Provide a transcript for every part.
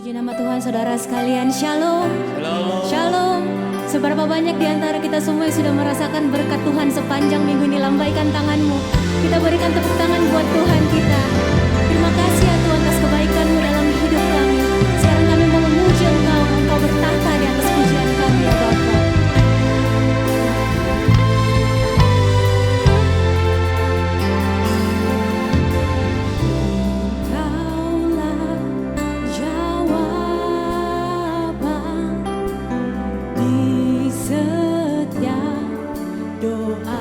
Puji nama Tuhan saudara sekalian, shalom. Shalom. Shalom. Seberapa banyak di antara kita semua yang sudah merasakan berkat Tuhan sepanjang minggu ini? Lambaikan tanganmu. Kita berikan tepuk tangan buat Tuhan kita. Terima kasih ya Tuhan atas kebaikan-Mu dalam hidup kami. Sekarang kami mau memuji Engkau, Engkau bertahta di atas pujian kami ya Bapa. Di setiap doaku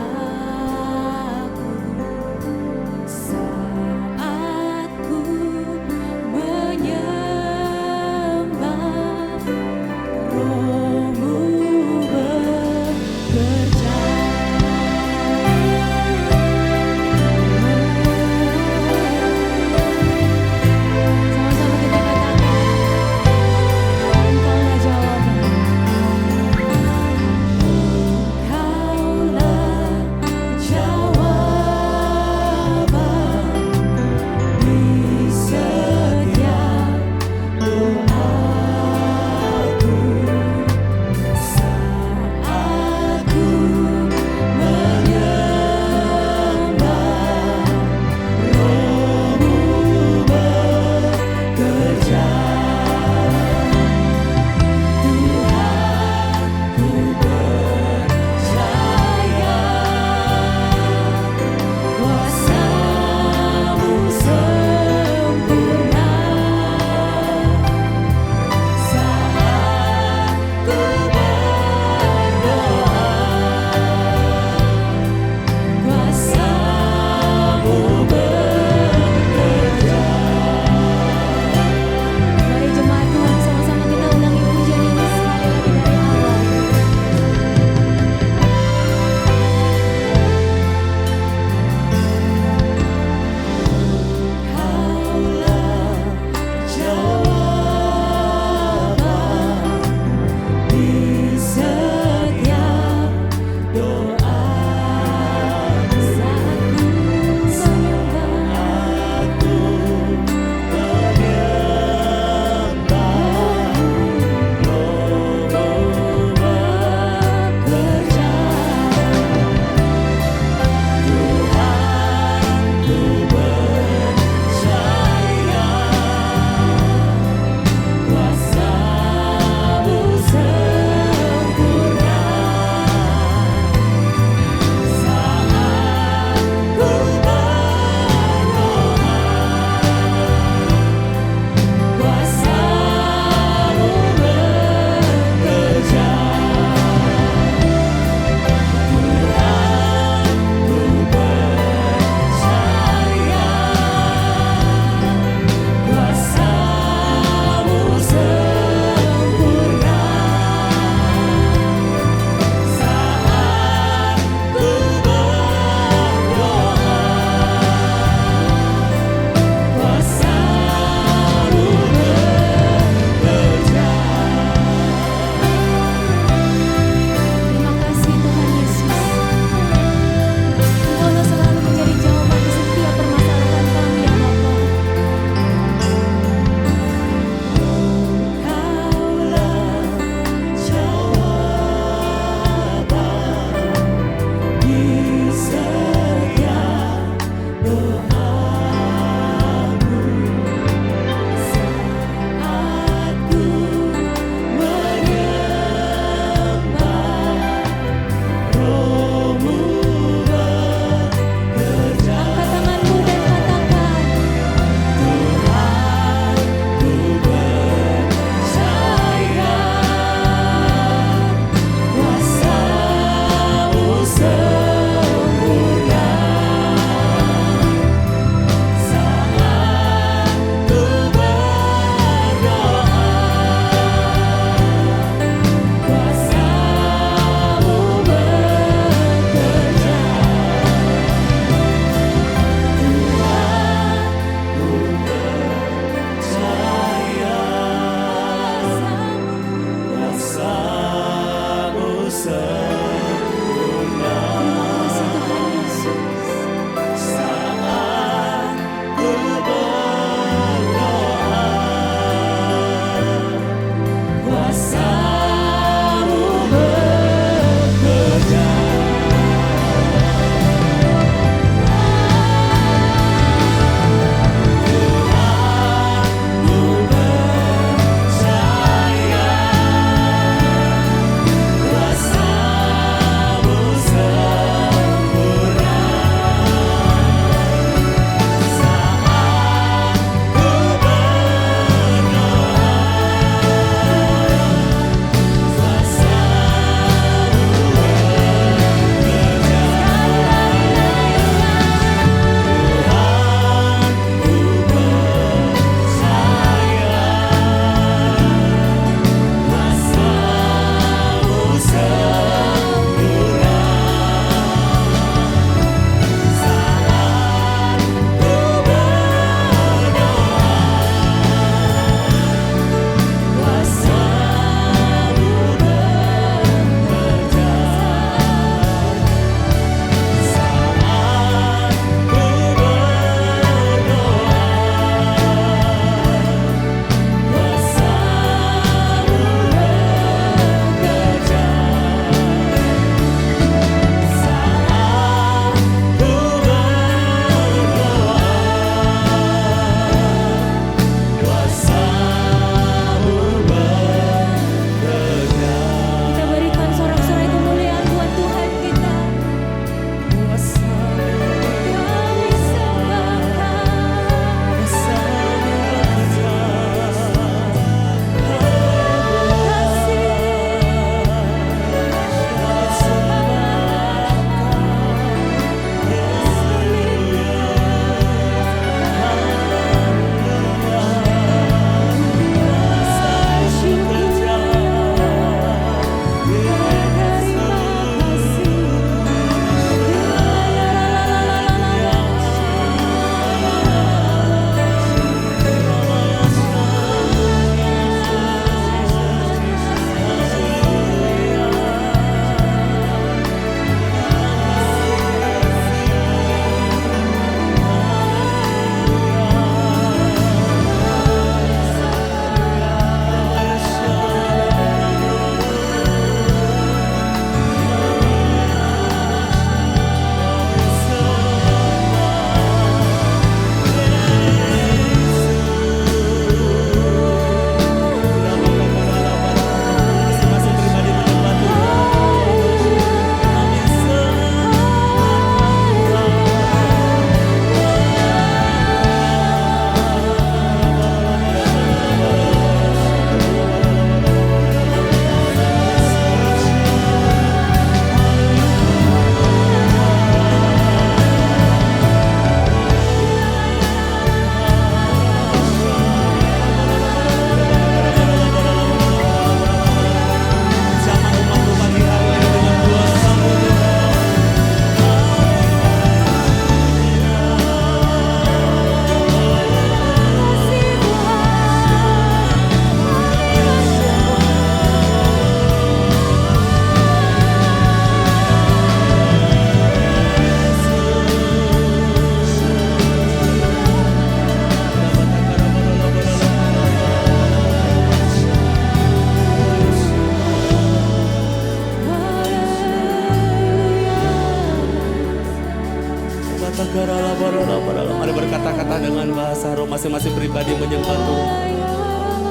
Mari berkata-kata dengan bahasa roh masing-masing pribadi menyembah Tuhan.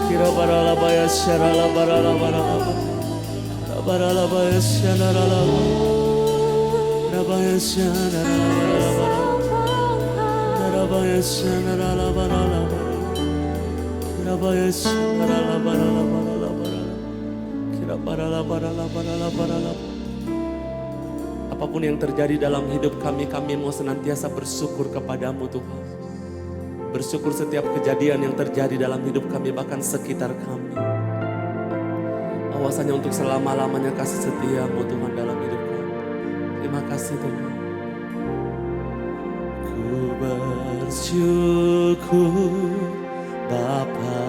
Kira barala baya syarala barala barala barala baya syarala baya syarala baya syarala barala kira baya syarala barala barala kira barala barala barala barala. Apapun yang terjadi dalam hidup kami, kami mau senantiasa bersyukur kepadamu Tuhan. Bersyukur setiap kejadian yang terjadi dalam hidup kami, bahkan sekitar kami. Awasannya untuk selama-lamanya kasih setiamu Tuhan dalam hidup kami. Terima kasih Tuhan. Ku bersyukur Bapa,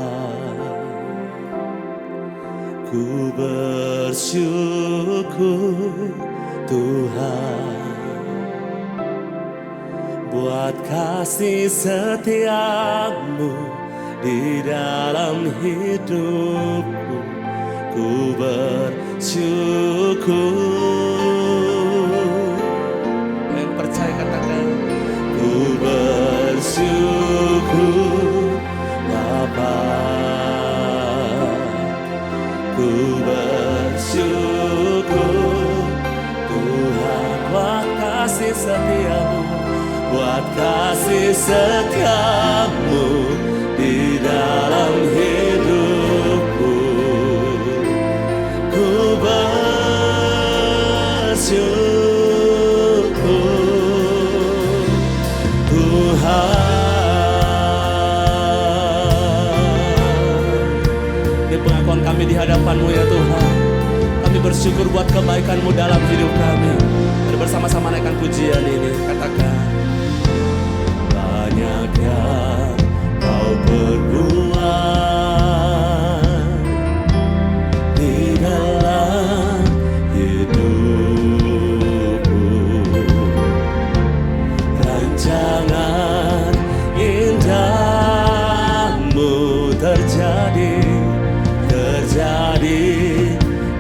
ku bersyukur Tuhan, buat kasih setiamu di dalam hidupku. Ku bersyukur. Yang percaya katakan, ku bersyukur Bapa, ku bersyukur Tuhan, buat kasih setiamu, buat kasih setiamu di dalam hidupku. Ku bersyukur Tuhan. Ini pengakuan kami di hadapan-Mu ya Tuhan. Kami bersyukur buat kebaikan-Mu dalam hidup kami. Mari bersama-sama naikkan pujian ini. Katakan, banyak yang Kau perbuat di dalam hidupku. Rancangan indahmu terjadi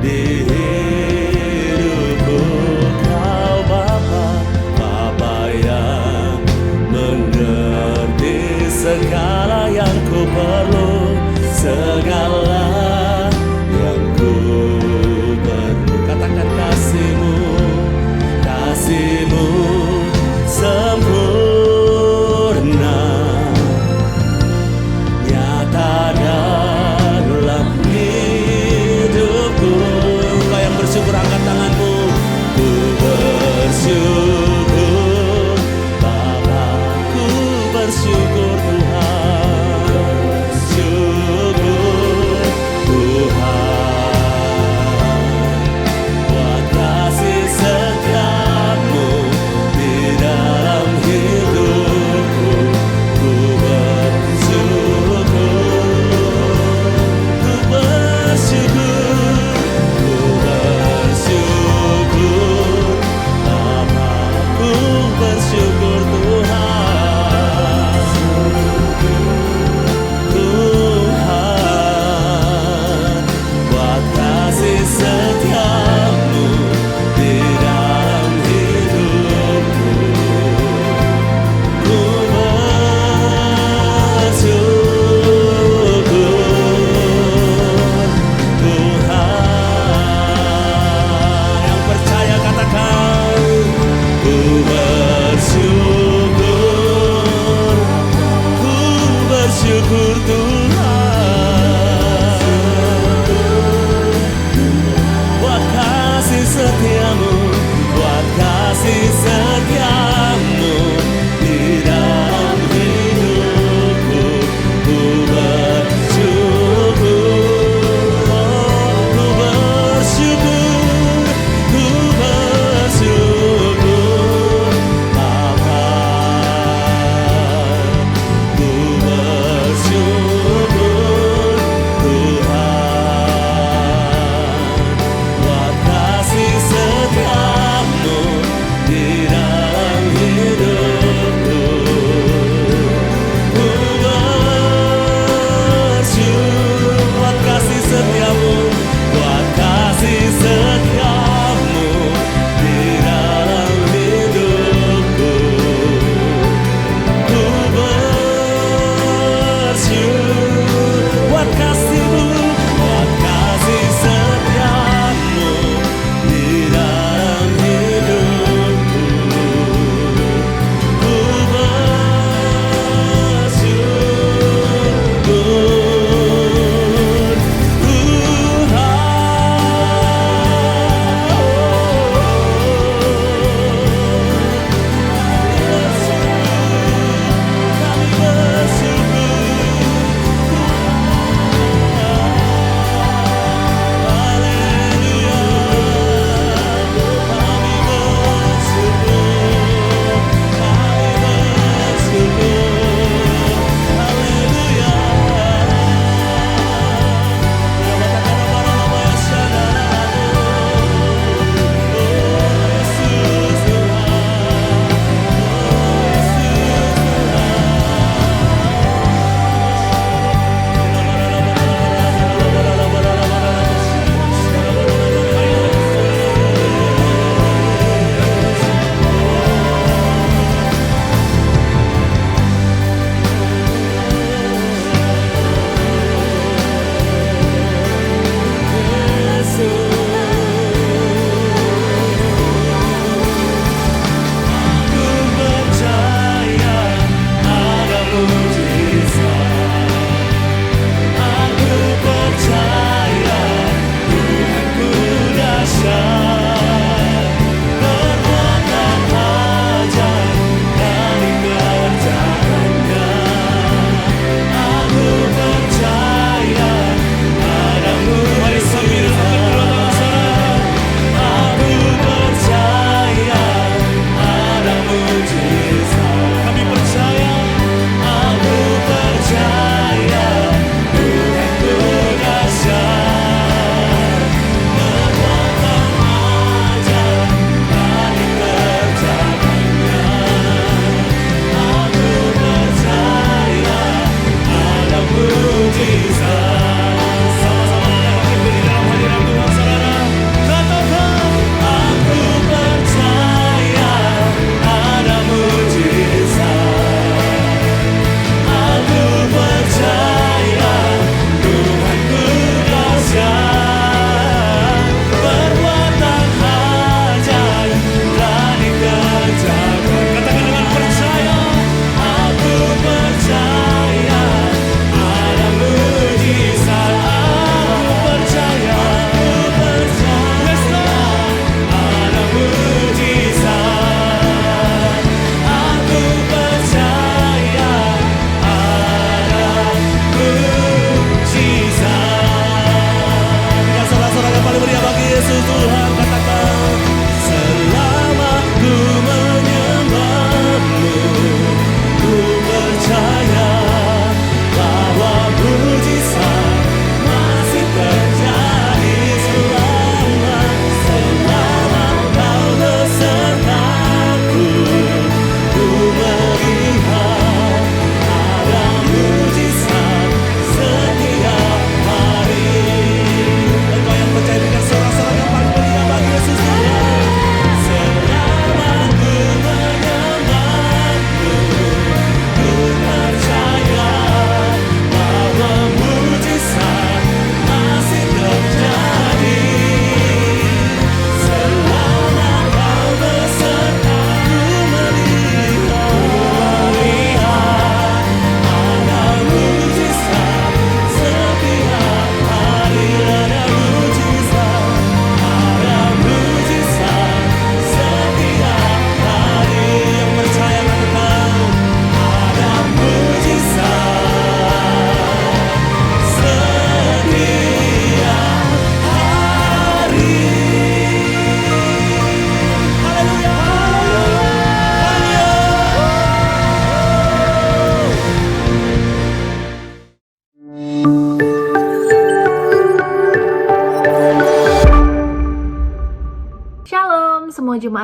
di hidupku. Kau Bapa yang mengerti segala yang ku perlu, segala yang ku perlu. Katakan kasih-Mu sempurna, nyata dalam hidupku. Kau yang bersyukur angkat tanganmu. Ku bersyukur Bapa, ku bersyukur Tuhan, syukur Tuhan, buat kasih setiamu di dalam hidupku. Ku bersyukur, ku bersyukur, ku bersyukur Bapa, ku bersyukur Tuhan, Tuhan, buat kasih setiamu di dalam hidupku. Ku bersyukur Tuhan. Yang percaya katakan, ku bersyukur, ku bersyukur Tuhan, buat kasih setiamu, buat kasih setiamu di dalam hidupku. Ku bersyukur, ku bersyukur, ku bersyukur Bapa, ku bersyukur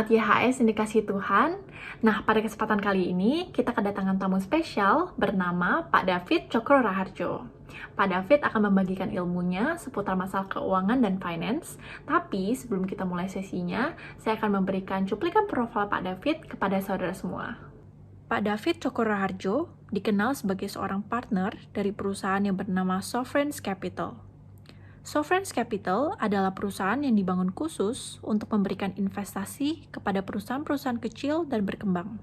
Jemaat YHS yang dikasihi Tuhan. Nah, pada kesempatan kali ini kita kedatangan tamu spesial bernama Pak David Cokro Raharjo. Pak David akan membagikan ilmunya seputar masalah keuangan dan finance. Tapi sebelum kita mulai sesinya, saya akan memberikan cuplikan profil Pak David kepada saudara semua. Pak David Cokro Raharjo dikenal sebagai seorang partner dari perusahaan yang bernama Sovereign Capital. Sovereign Capital adalah perusahaan yang dibangun khusus untuk memberikan investasi kepada perusahaan-perusahaan kecil dan berkembang.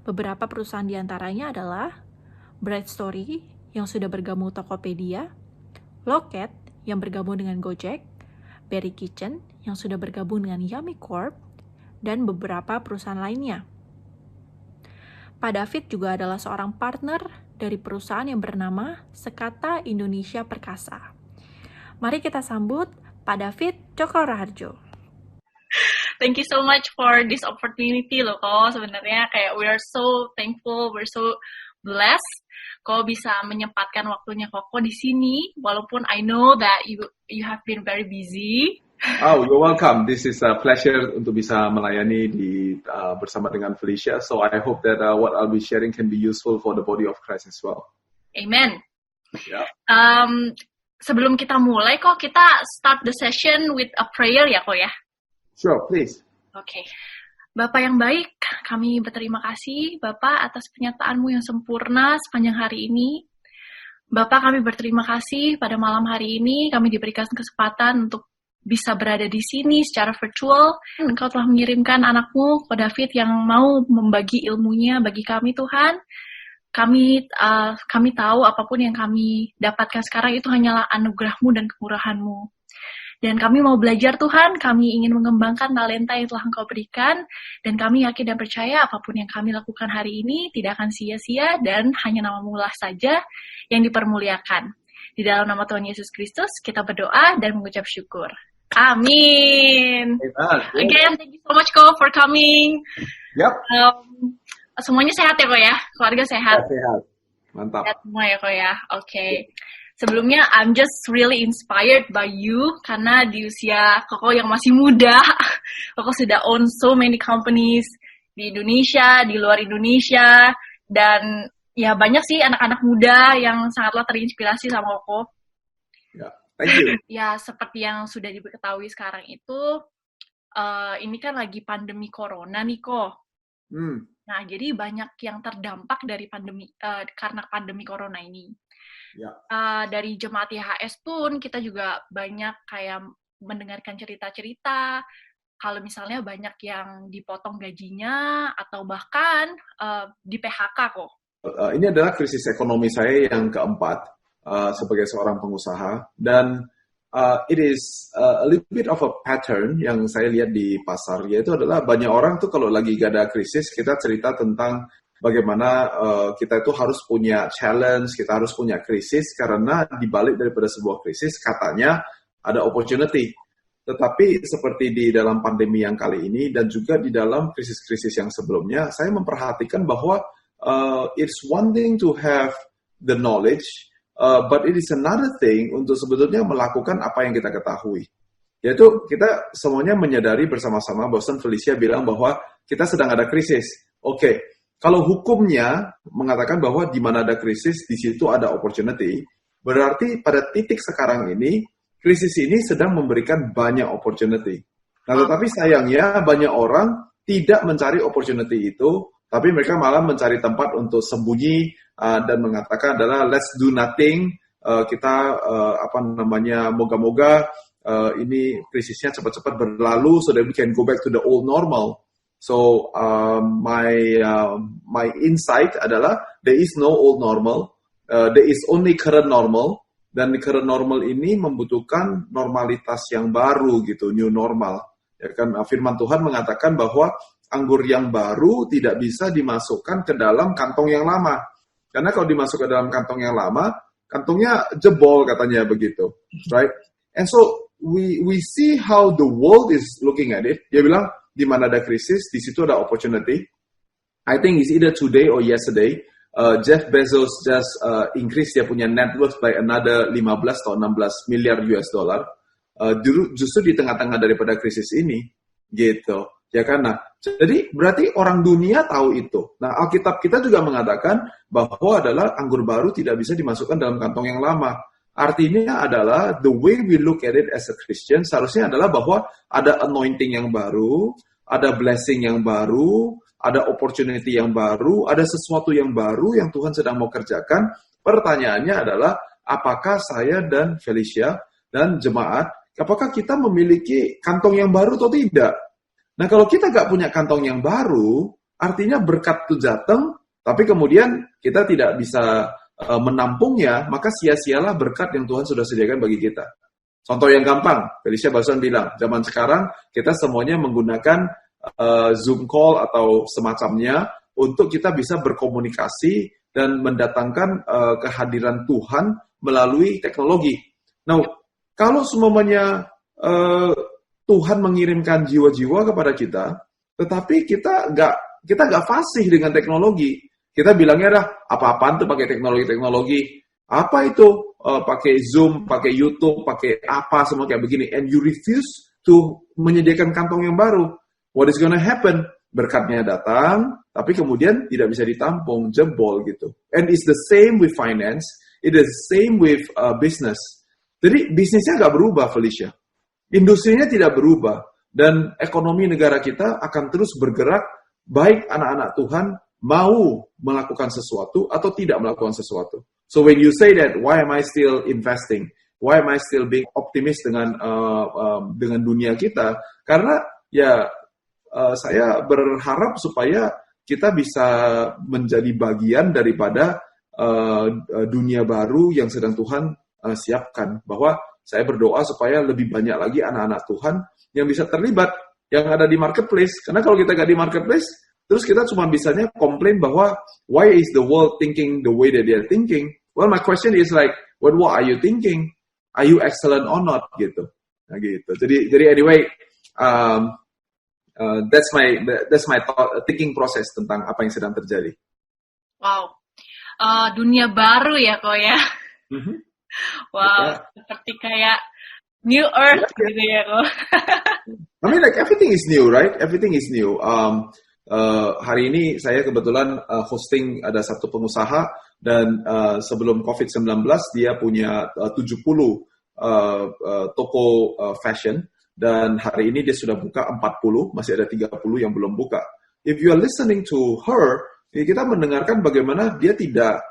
Beberapa perusahaan diantaranya adalah Bright Story yang sudah bergabung Tokopedia, Loket yang bergabung dengan Gojek, Berry Kitchen yang sudah bergabung dengan Yummy Corp, dan beberapa perusahaan lainnya. Pak David juga adalah seorang partner dari perusahaan yang bernama Sekata Indonesia Perkasa. Mari kita sambut Pak David Cokro Raharjo. Thank you so much for this opportunity loh, Ko. Sebenarnya kayak we are so thankful, we're so blessed. Ko bisa menyempatkan waktunya Koko di sini, walaupun I know that you have been very busy. Oh, you're welcome. This is a pleasure untuk bisa melayani bersama dengan Felicia. So I hope that what I'll be sharing can be useful for the body of Christ as well. Amen. Yeah. Sebelum kita mulai, kok kita start the session with a prayer ya, kok ya? Sure, please. Oke. Bapak yang baik, kami berterima kasih, Bapak, atas penyertaan-Mu yang sempurna sepanjang hari ini. Bapak, kami berterima kasih pada malam hari ini, kami diberikan kesempatan untuk bisa berada di sini secara virtual. Engkau telah mengirimkan anak-Mu, Ko David, yang mau membagi ilmunya bagi kami, Tuhan. Kami tahu apapun yang kami dapatkan sekarang itu hanyalah anugerah-Mu dan kemurahan-Mu. Dan kami mau belajar Tuhan, kami ingin mengembangkan talenta yang telah Engkau berikan, dan kami yakin dan percaya apapun yang kami lakukan hari ini tidak akan sia-sia, dan hanya nama-Mu lah saja yang dipermuliakan. Di dalam nama Tuhan Yesus Kristus, kita berdoa dan mengucap syukur. Amin. Again, thank you so much, Ko, for coming. Yep. Semuanya sehat ya, Ko ya? Keluarga sehat? Sehat. Mantap. Sehat semua ya, Ko ya? Oke. Sebelumnya, I'm just really inspired by you, karena di usia Koko yang masih muda, Koko sudah own so many companies di Indonesia, di luar Indonesia, dan ya banyak sih anak-anak muda yang sangatlah terinspirasi sama Koko. Yeah. Thank you. Ya, seperti yang sudah diketahui sekarang itu, ini kan lagi pandemi corona nih, Ko. Nah, jadi banyak yang terdampak dari karena pandemi corona ini. Ya. Dari jemaat YHS pun kita juga banyak kayak mendengarkan cerita-cerita kalau misalnya banyak yang dipotong gajinya atau bahkan di PHK, kok. Ini adalah krisis ekonomi saya yang keempat sebagai seorang pengusaha, dan it is a little bit of a pattern yang saya lihat di pasar, yaitu adalah banyak orang tuh kalau lagi gak ada krisis, kita cerita tentang bagaimana kita itu harus punya challenge, kita harus punya krisis, karena dibalik daripada sebuah krisis katanya ada opportunity. Tetapi seperti di dalam pandemi yang kali ini dan juga di dalam krisis-krisis yang sebelumnya, saya memperhatikan bahwa it's one thing to have the knowledge, but it is another thing untuk sebetulnya melakukan apa yang kita ketahui. Yaitu kita semuanya menyadari bersama-sama, Bosan Felicia bilang bahwa kita sedang ada krisis. Oke. Kalau hukumnya mengatakan bahwa di mana ada krisis, di situ ada opportunity, berarti pada titik sekarang ini, krisis ini sedang memberikan banyak opportunity. Nah, tetapi sayangnya banyak orang tidak mencari opportunity itu, tapi mereka malah mencari tempat untuk sembunyi dan mengatakan adalah let's do nothing. Moga-moga ini krisisnya cepat-cepat berlalu so that we can go back to the old normal. So my insight adalah there is no old normal, there is only current normal, dan current normal ini membutuhkan normalitas yang baru gitu, new normal. Ya kan, firman Tuhan mengatakan bahwa anggur yang baru tidak bisa dimasukkan ke dalam kantong yang lama, karena kalau dimasukkan ke dalam kantong yang lama, kantongnya jebol katanya begitu, right? And so we see how the world is looking at it. Dia bilang, di mana ada krisis, di situ ada opportunity. I think it's either today or yesterday, Jeff Bezos just increase dia punya net worth by another 15 atau 16 miliar US dollar. Justru di tengah-tengah daripada krisis ini, gitu. Ya kan? Nah, jadi berarti orang dunia tahu itu. Nah, Alkitab kita juga mengatakan bahwa adalah anggur baru tidak bisa dimasukkan dalam kantong yang lama. Artinya adalah the way we look at it as a Christian seharusnya adalah bahwa ada anointing yang baru, ada blessing yang baru, ada opportunity yang baru, ada sesuatu yang baru yang Tuhan sedang mau kerjakan. Pertanyaannya adalah apakah saya dan Felicia dan jemaat, apakah kita memiliki kantong yang baru atau tidak? Nah, kalau kita nggak punya kantong yang baru, artinya berkat itu datang, tapi kemudian kita tidak bisa menampungnya, maka sia-sialah berkat yang Tuhan sudah sediakan bagi kita. Contoh yang gampang, Felicia barusan bilang, zaman sekarang kita semuanya menggunakan Zoom call atau semacamnya untuk kita bisa berkomunikasi dan mendatangkan kehadiran Tuhan melalui teknologi. Nah, kalau semuanya Tuhan mengirimkan jiwa-jiwa kepada kita, tetapi kita nggak fasih dengan teknologi. Kita bilangnya dah apa-apaan tuh pakai teknologi. Apa itu pakai Zoom, pakai YouTube, pakai apa semua kayak begini. And you refuse to menyediakan kantong yang baru. What is gonna happen? Berkatnya datang, tapi kemudian tidak bisa ditampung, jebol gitu. And it's the same with finance. It is the same with business. Jadi bisnisnya nggak berubah, Felicia. Industrinya tidak berubah, dan ekonomi negara kita akan terus bergerak, baik anak-anak Tuhan mau melakukan sesuatu atau tidak melakukan sesuatu. So when you say that, why am I still investing? Why am I still being optimis dengan dunia kita? Karena ya saya berharap supaya kita bisa menjadi bagian daripada dunia baru yang sedang Tuhan siapkan, bahwa saya berdoa supaya lebih banyak lagi anak-anak Tuhan yang bisa terlibat, yang ada di marketplace. Karena kalau kita nggak di marketplace, terus kita cuma bisanya komplain bahwa why is the world thinking the way that they are thinking? Well, my question is like, what are you thinking? Are you excellent or not? Gitu. Nah, gitu. Jadi anyway, that's my thinking process tentang apa yang sedang terjadi. Wow, dunia baru ya kok ya. Wow, seperti kayak New Earth gitu ya kok. I mean, like everything is new, right? Everything is new. Hari ini saya kebetulan hosting ada satu pengusaha, dan sebelum COVID-19 dia punya 70 toko fashion, dan hari ini dia sudah buka 40, masih ada 30 yang belum buka. If you are listening to her, kita mendengarkan bagaimana dia tidak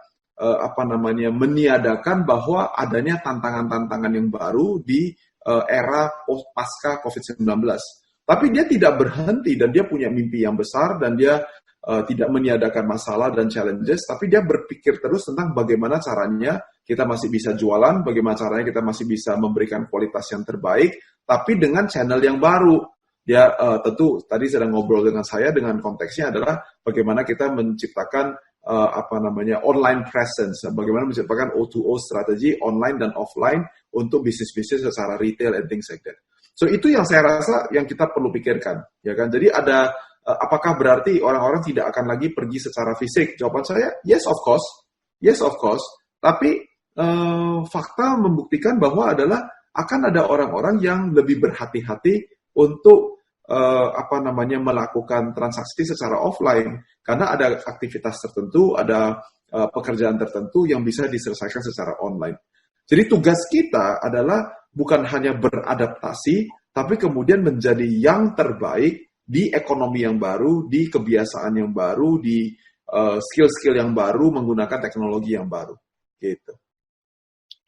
meniadakan bahwa adanya tantangan-tantangan yang baru di era pasca COVID-19. Tapi dia tidak berhenti, dan dia punya mimpi yang besar, dan dia tidak meniadakan masalah dan challenges, tapi dia berpikir terus tentang bagaimana caranya kita masih bisa jualan, bagaimana caranya kita masih bisa memberikan kualitas yang terbaik, tapi dengan channel yang baru. Dia tentu tadi sedang ngobrol dengan saya, dengan konteksnya adalah bagaimana kita menciptakan online presence, bagaimana menciptakan O2O strategi online dan offline untuk bisnis-bisnis secara retail and things like that. So itu yang saya rasa yang kita perlu pikirkan, ya kan? Jadi ada apakah berarti orang-orang tidak akan lagi pergi secara fisik? Jawaban saya yes of course. Tapi fakta membuktikan bahwa adalah akan ada orang-orang yang lebih berhati-hati untuk melakukan transaksi secara offline, karena ada aktivitas tertentu, ada pekerjaan tertentu yang bisa diselesaikan secara online. Jadi tugas kita adalah bukan hanya beradaptasi, tapi kemudian menjadi yang terbaik di ekonomi yang baru, di kebiasaan yang baru, di skill-skill yang baru, menggunakan teknologi yang baru. Gitu.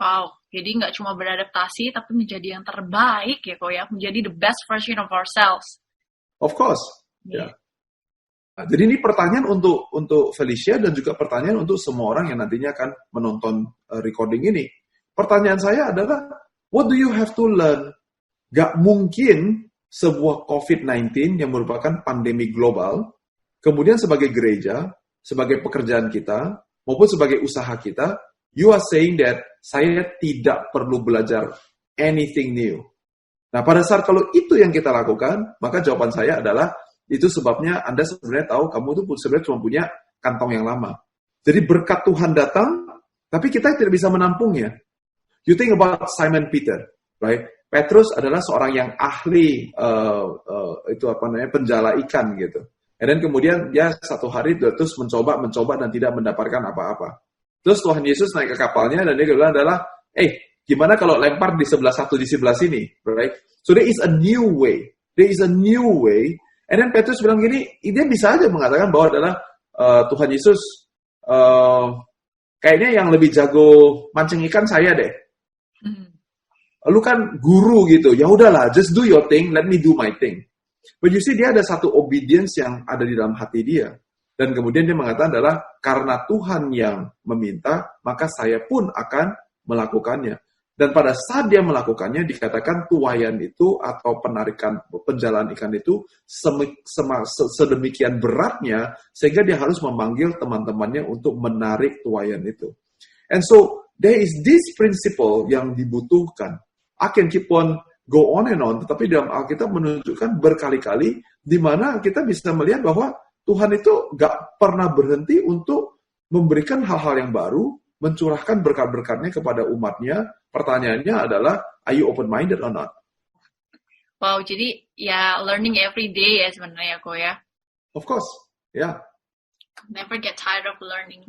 Wow, jadi nggak cuma beradaptasi, tapi menjadi yang terbaik ya kok ya, menjadi the best version of ourselves. Of course, ya. Nah, jadi ini pertanyaan untuk Felicia, dan juga pertanyaan untuk semua orang yang nantinya akan menonton recording ini. Pertanyaan saya adalah, what do you have to learn? Gak mungkin sebuah COVID-19 yang merupakan pandemi global, kemudian sebagai gereja, sebagai pekerjaan kita, maupun sebagai usaha kita, you are saying that saya tidak perlu belajar anything new. Nah, pada saat kalau itu yang kita lakukan, maka jawaban saya adalah, itu sebabnya Anda sebenarnya tahu, kamu itu sebenarnya cuma punya kantong yang lama. Jadi berkat Tuhan datang, tapi kita tidak bisa menampungnya. You think about Simon Peter, right? Petrus adalah seorang yang ahli penjala ikan gitu. Dan kemudian dia satu hari terus mencoba dan tidak mendapatkan apa-apa. Terus Tuhan Yesus naik ke kapalnya dan dia bilang adalah, gimana kalau lempar di sebelah satu di sebelah sini, right? So there is a new way. There is a new way. And then Petrus bilang gini, dia bisa aja mengatakan bahwa adalah Tuhan Yesus kayaknya yang lebih jago mancing ikan saya deh. Lu kan guru gitu, ya udahlah, just do your thing, let me do my thing. But you see, dia ada satu obedience yang ada di dalam hati dia. Dan kemudian dia mengatakan adalah, karena Tuhan yang meminta, maka saya pun akan melakukannya. Dan pada saat dia melakukannya, dikatakan tuaian itu atau penarikan penjalan ikan itu sedemikian beratnya, sehingga dia harus memanggil teman-temannya untuk menarik tuaian itu. And so, there is this principle yang dibutuhkan. I can keep on go on and on, tetapi dalam Alkitab menunjukkan berkali-kali di mana kita bisa melihat bahwa Tuhan itu gak pernah berhenti untuk memberikan hal-hal yang baru, mencurahkan berkat-berkatnya kepada umatnya. Pertanyaannya adalah, are you open-minded or not? Wow, jadi ya learning every day ya sebenarnya kok ya. Of course, yeah. Never get tired of learning.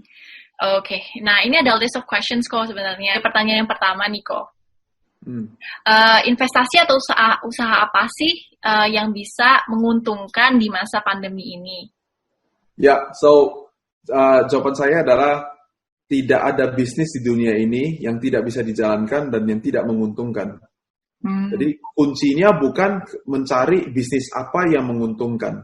Oke, nah ini ada list of questions kok sebenarnya. Pertanyaan yang pertama nih kok. Investasi atau usaha apa sih yang bisa menguntungkan di masa pandemi ini? Ya, jawaban saya adalah tidak ada bisnis di dunia ini yang tidak bisa dijalankan dan yang tidak menguntungkan. Jadi kuncinya bukan mencari bisnis apa yang menguntungkan.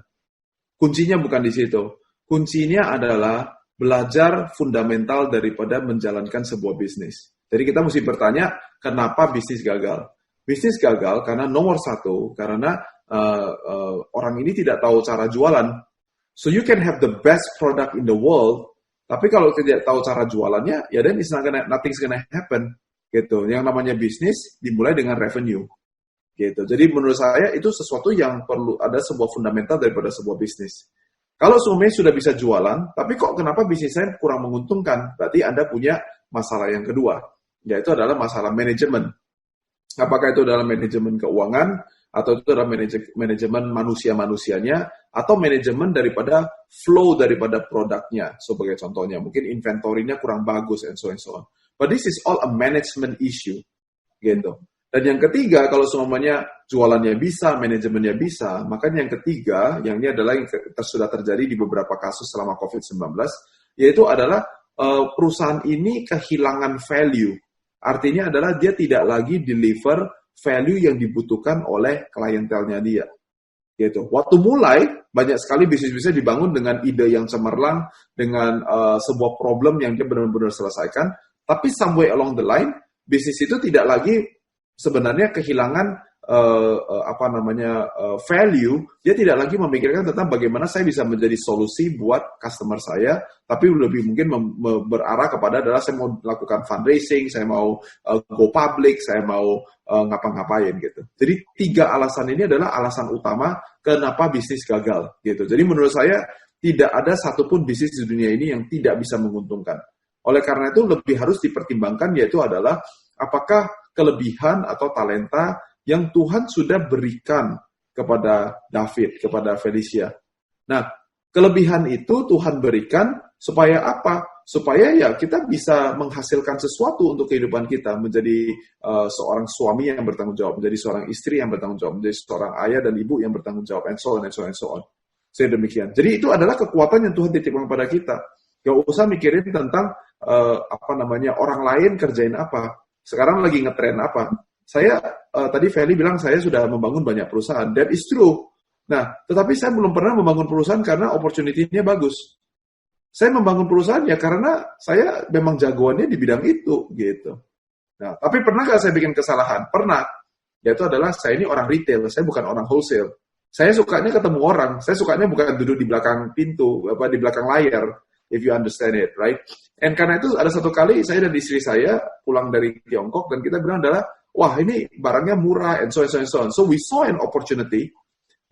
Kuncinya bukan di situ. Kuncinya adalah belajar fundamental daripada menjalankan sebuah bisnis. Jadi kita mesti bertanya, kenapa bisnis gagal? Bisnis gagal karena nomor satu, karena orang ini tidak tahu cara jualan. So you can have the best product in the world, tapi kalau tidak tahu cara jualannya, ya then nothing's gonna happen. Gitu. Yang namanya bisnis dimulai dengan revenue. Gitu. Jadi menurut saya itu sesuatu yang perlu ada sebuah fundamental daripada sebuah bisnis. Kalau semuanya sudah bisa jualan, tapi kok kenapa bisnis saya kurang menguntungkan? Berarti Anda punya masalah yang kedua, yaitu adalah masalah manajemen. Apakah itu adalah manajemen keuangan, atau itu adalah manajemen manusia-manusianya, atau manajemen daripada flow daripada produknya. Sebagai contohnya, mungkin inventory-nya kurang bagus, and so on. But this is all a management issue. Gitu. Dan yang ketiga, kalau semuanya jualannya bisa, manajemennya bisa, maka yang ketiga, yang ini adalah yang sudah terjadi di beberapa kasus selama COVID-19, yaitu adalah perusahaan ini kehilangan value. Artinya adalah dia tidak lagi deliver value yang dibutuhkan oleh klientelnya dia. Gitu. Waktu mulai, banyak sekali bisnis-bisnis dibangun dengan ide yang cemerlang, dengan sebuah problem yang dia benar-benar selesaikan, tapi somewhere along the line, bisnis itu tidak lagi sebenarnya kehilangan value. Dia tidak lagi memikirkan tentang bagaimana saya bisa menjadi solusi buat customer saya, tapi lebih mungkin berarah kepada adalah saya mau lakukan fundraising, saya mau go public, saya mau ngapa-ngapain gitu. Jadi 3 alasan ini adalah alasan utama kenapa bisnis gagal gitu. Jadi menurut saya tidak ada satupun bisnis di dunia ini yang tidak bisa menguntungkan. Oleh karena itu lebih harus dipertimbangkan, yaitu adalah apakah kelebihan atau talenta yang Tuhan sudah berikan kepada David, kepada Felicia. Nah, kelebihan itu Tuhan berikan supaya apa? Supaya ya kita bisa menghasilkan sesuatu untuk kehidupan kita, menjadi seorang suami yang bertanggung jawab, menjadi seorang istri yang bertanggung jawab, menjadi seorang ayah dan ibu yang bertanggung jawab, and so on, and so on, and so on. Saya demikian. Jadi itu adalah kekuatan yang Tuhan titipkan kepada kita. Gak usah mikirin tentang orang lain kerjain apa. Sekarang lagi ngetren apa. Saya, tadi Feli bilang saya sudah membangun banyak perusahaan. That is true. Nah, tetapi saya belum pernah membangun perusahaan karena opportunity-nya bagus. Saya membangun perusahaan ya karena saya memang jagoannya di bidang itu, gitu. Nah, tapi pernah nggak saya bikin kesalahan? Pernah. Yaitu adalah saya ini orang retail, saya bukan orang wholesale. Saya sukanya ketemu orang, saya sukanya bukan duduk di belakang pintu, di belakang layar. If you understand it, right? And karena itu ada satu kali saya dan istri saya pulang dari Tiongkok dan kita bilang adalah, wah ini barangnya murah, and so on, and so on. So we saw an opportunity,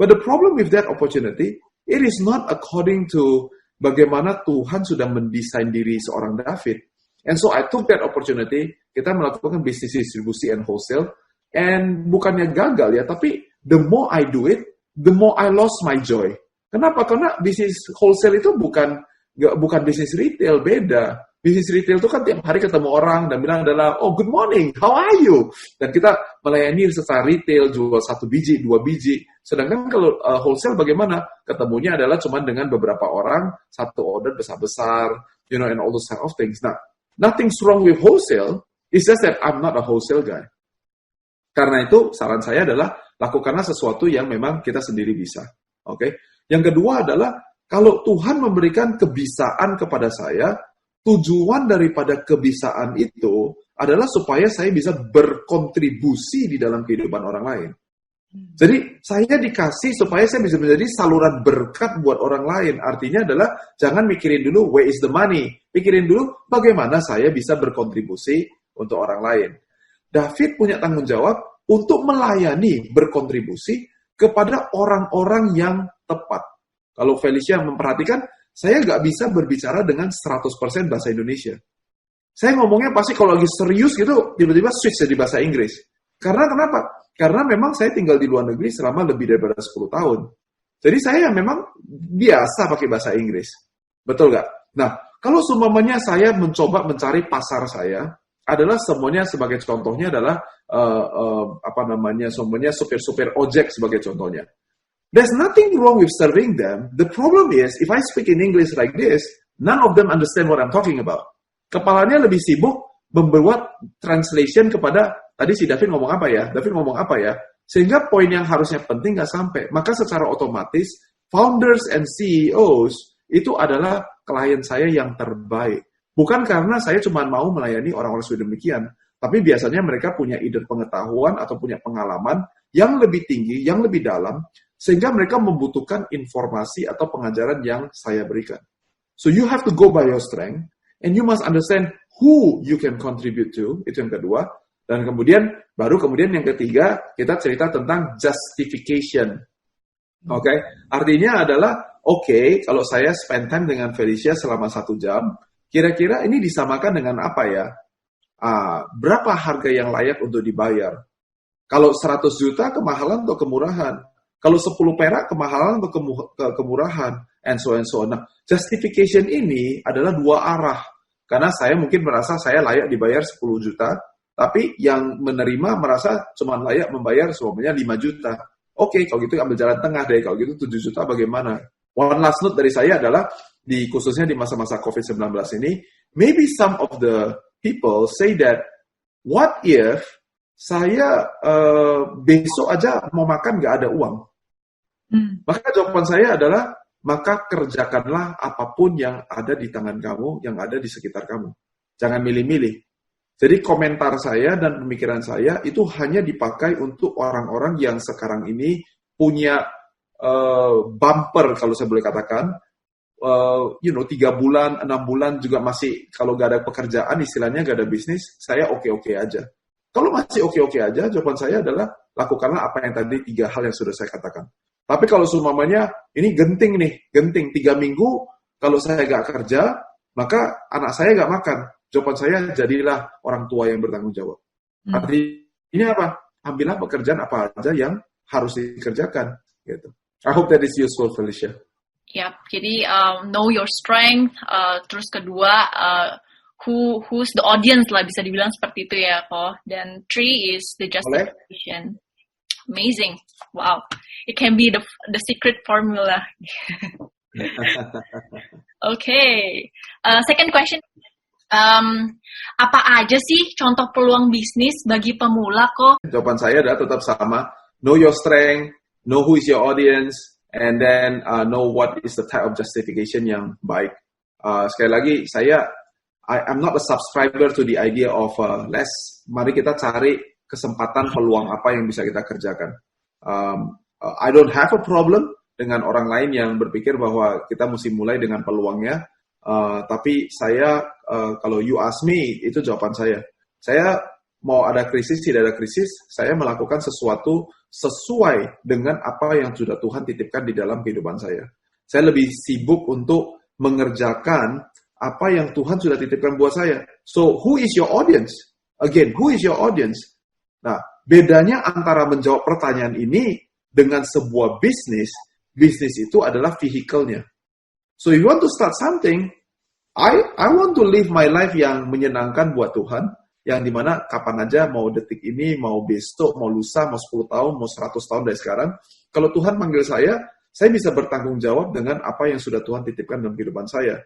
but the problem with that opportunity, it is not according to bagaimana Tuhan sudah mendesain diri seorang David. And so I took that opportunity, kita melakukan bisnis distribusi and wholesale, And bukannya gagal ya, tapi the more I do it, the more I lost my joy. Kenapa? Karena bisnis wholesale itu bukan bisnis retail, beda. Bisnis retail itu kan tiap hari ketemu orang dan bilang adalah, oh good morning, how are you? Dan kita melayani secara retail, jual 1 biji, 2 biji. Sedangkan kalau wholesale bagaimana? Ketemunya adalah cuma dengan beberapa orang, satu order besar-besar, and all those kind of things. Nah, nothing's wrong with wholesale, it's just that I'm not a wholesale guy. Karena itu, saran saya adalah, lakukanlah sesuatu yang memang kita sendiri bisa. Oke? Yang kedua adalah, kalau Tuhan memberikan kebisaan kepada saya, tujuan daripada kebisaan itu adalah supaya saya bisa berkontribusi di dalam kehidupan orang lain. Jadi, saya dikasih supaya saya bisa menjadi saluran berkat buat orang lain. Artinya adalah, jangan mikirin dulu, where is the money? Pikirin dulu, bagaimana saya bisa berkontribusi untuk orang lain. David punya tanggung jawab untuk melayani, berkontribusi kepada orang-orang yang tepat. Kalau Felicia memperhatikan, saya nggak bisa berbicara dengan 100% bahasa Indonesia. Saya ngomongnya pasti kalau lagi serius gitu, tiba-tiba switch jadi bahasa Inggris. Karena kenapa? Karena memang saya tinggal di luar negeri selama lebih daripada 10 tahun. Jadi saya memang biasa pakai bahasa Inggris. Betul nggak? Nah, kalau seumpamanya saya mencoba mencari pasar saya, adalah semuanya sebagai contohnya adalah, semuanya supir-supir ojek sebagai contohnya. There's nothing wrong with serving them. The problem is, if I speak in English like this, none of them understand what I'm talking about. Kepalanya lebih sibuk membuat translation kepada, tadi si David ngomong apa ya? David ngomong apa ya? Sehingga poin yang harusnya penting nggak sampai. Maka secara otomatis, founders and CEOs itu adalah klien saya yang terbaik. Bukan karena saya cuma mau melayani orang-orang seperti demikian, tapi biasanya mereka punya ide pengetahuan atau punya pengalaman yang lebih tinggi, yang lebih dalam, sehingga mereka membutuhkan informasi atau pengajaran yang saya berikan. So you have to go by your strength, and you must understand who you can contribute to, itu yang kedua. Dan kemudian yang ketiga, kita cerita tentang justification. Oke? Artinya adalah, kalau saya spend time dengan Felicia selama 1 jam, kira-kira ini disamakan dengan apa ya? Berapa harga yang layak untuk dibayar? Kalau 100 juta, kemahalan atau kemurahan? Kalau 10 perak, kemahalan atau kemurahan? And so on. Nah, justification ini adalah 2 arah. Karena saya mungkin merasa saya layak dibayar 10 juta, tapi yang menerima merasa cuma layak membayar semuanya 5 juta. Kalau gitu ambil jalan tengah deh. Kalau gitu 7 juta bagaimana? One last note dari saya adalah, khususnya di masa-masa COVID-19 ini, maybe some of the people say that, what if saya besok aja mau makan nggak ada uang? Maka jawaban saya adalah, maka kerjakanlah apapun yang ada di tangan kamu, yang ada di sekitar kamu. Jangan milih-milih. Jadi komentar saya dan pemikiran saya itu hanya dipakai untuk orang-orang yang sekarang ini punya bumper, kalau saya boleh katakan, 3 bulan, 6 bulan juga masih, kalau nggak ada pekerjaan, istilahnya nggak ada bisnis, saya oke-oke aja. Kalau masih oke-oke aja, jawaban saya adalah, lakukanlah apa yang tadi 3 hal yang sudah saya katakan. Tapi kalau seumpamanya, ini genting, 3 minggu, kalau saya nggak kerja, maka anak saya nggak makan. Jawaban saya, jadilah orang tua yang bertanggung jawab. Artinya apa? Ambillah pekerjaan apa aja yang harus dikerjakan. Gitu. I hope that is useful, Felicia. Yap, jadi know your strength, terus kedua, who's the audience lah, bisa dibilang seperti itu ya, kok. Dan 3 is the justification. Amazing, wow. It can be the secret formula. Okay, second question. Apa aja sih contoh peluang bisnis bagi pemula, kok? Jawaban saya adalah tetap sama. Know your strength, know who is your audience, and then know what is the type of justification yang baik. Sekali lagi, I'm not a subscriber to the idea of mari kita cari kesempatan peluang apa yang bisa kita kerjakan. I don't have a problem dengan orang lain yang berpikir bahwa kita mesti mulai dengan peluangnya. Tapi saya, kalau you ask me, itu jawaban saya. Saya mau ada krisis, tidak ada krisis, saya melakukan sesuatu sesuai dengan apa yang sudah Tuhan titipkan di dalam kehidupan saya. Saya lebih sibuk untuk mengerjakan apa yang Tuhan sudah titipkan buat saya. So, who is your audience? Again, who is your audience? Nah, bedanya antara menjawab pertanyaan ini dengan sebuah bisnis itu adalah vehicle-nya. So if you want to start something, I want to live my life yang menyenangkan buat Tuhan, yang dimana kapan aja, mau detik ini, mau besok, mau lusa, mau 10 tahun, mau 100 tahun dari sekarang, kalau Tuhan manggil saya bisa bertanggung jawab dengan apa yang sudah Tuhan titipkan dalam kehidupan saya.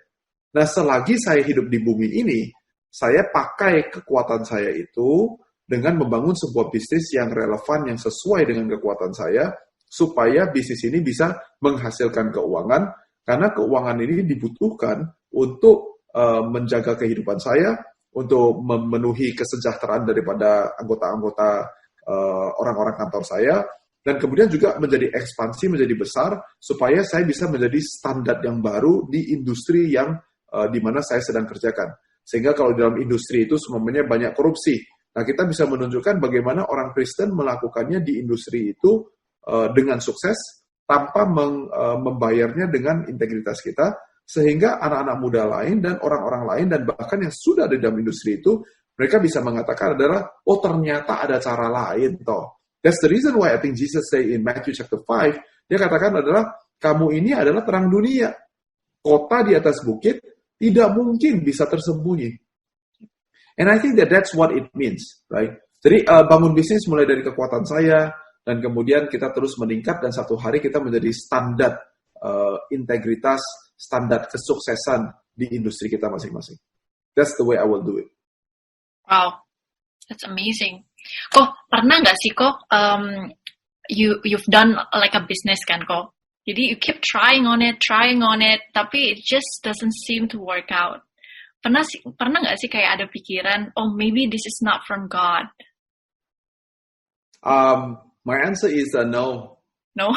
Nah, selagi saya hidup di bumi ini, saya pakai kekuatan saya itu dengan membangun sebuah bisnis yang relevan, yang sesuai dengan kekuatan saya, supaya bisnis ini bisa menghasilkan keuangan, karena keuangan ini dibutuhkan untuk menjaga kehidupan saya, untuk memenuhi kesejahteraan daripada anggota-anggota orang-orang kantor saya, dan kemudian juga menjadi ekspansi, menjadi besar, supaya saya bisa menjadi standar yang baru di industri yang di mana saya sedang kerjakan. Sehingga kalau dalam industri itu semuanya banyak korupsi. Nah, kita bisa menunjukkan bagaimana orang Kristen melakukannya di industri itu dengan sukses, tanpa membayarnya dengan integritas kita, sehingga anak-anak muda lain dan orang-orang lain dan bahkan yang sudah ada di dalam industri itu, mereka bisa mengatakan adalah, oh ternyata ada cara lain toh. That's the reason why I think Jesus say in Matthew chapter 5, dia katakan adalah, kamu ini adalah terang dunia. Kota di atas bukit tidak mungkin bisa tersembunyi. And I think that's what it means, right? Jadi bangun bisnis mulai dari kekuatan saya, dan kemudian kita terus meningkat, dan satu hari kita menjadi standar integritas, standar kesuksesan di industri kita masing-masing. That's the way I will do it. Wow, that's amazing. Kok pernah nggak sih kok you've done like a business kan kok? Jadi you keep trying on it, tapi it just doesn't seem to work out. Pernah nggak sih kayak ada pikiran, oh maybe this is not from God? My answer is no. No.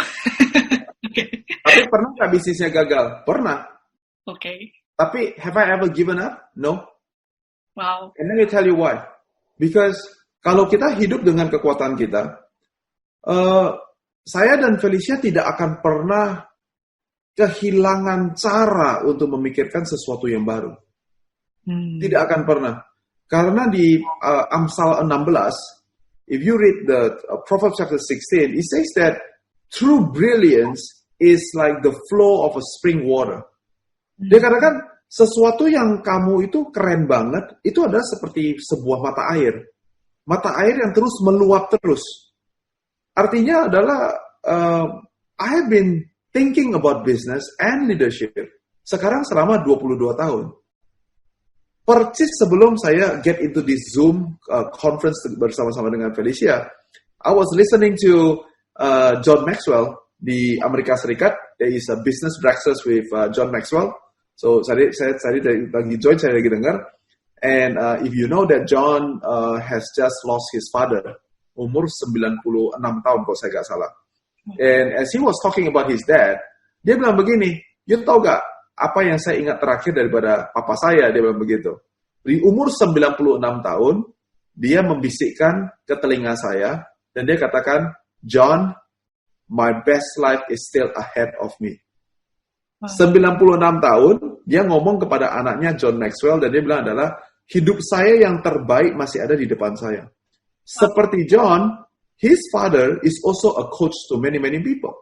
Okay. Tapi pernah nggak bisnisnya gagal? Pernah. Okay. Tapi have I ever given up? No. Wow. And let me tell you why. Because kalau kita hidup dengan kekuatan kita, saya dan Felicia tidak akan pernah kehilangan cara untuk memikirkan sesuatu yang baru. Tidak akan pernah. Karena di Amsal 16, if you read the Proverbs chapter 16, it says that true brilliance is like the flow of a spring water. Dia katakan, sesuatu yang kamu itu keren banget, itu adalah seperti sebuah mata air. Mata air yang terus meluap terus. Artinya adalah, I have been thinking about business and leadership sekarang selama 22 tahun. Persis sebelum saya get into this Zoom conference bersama-sama dengan Felicia, I was listening to John Maxwell di Amerika Serikat. There is a business breakfast with John Maxwell. So saya lagi join, saya lagi dengar. And if you know that John has just lost his father, umur 96 tahun kalau saya nggak salah. And as he was talking about his dad, dia bilang begini, you tahu gak apa yang saya ingat terakhir daripada papa saya? Dia bilang begitu. Di umur 96 tahun, dia membisikkan ke telinga saya, dan dia katakan, John, my best life is still ahead of me. 96 tahun, dia ngomong kepada anaknya John Maxwell, dan dia bilang adalah, hidup saya yang terbaik masih ada di depan saya. Seperti John, his father is also a coach to many people.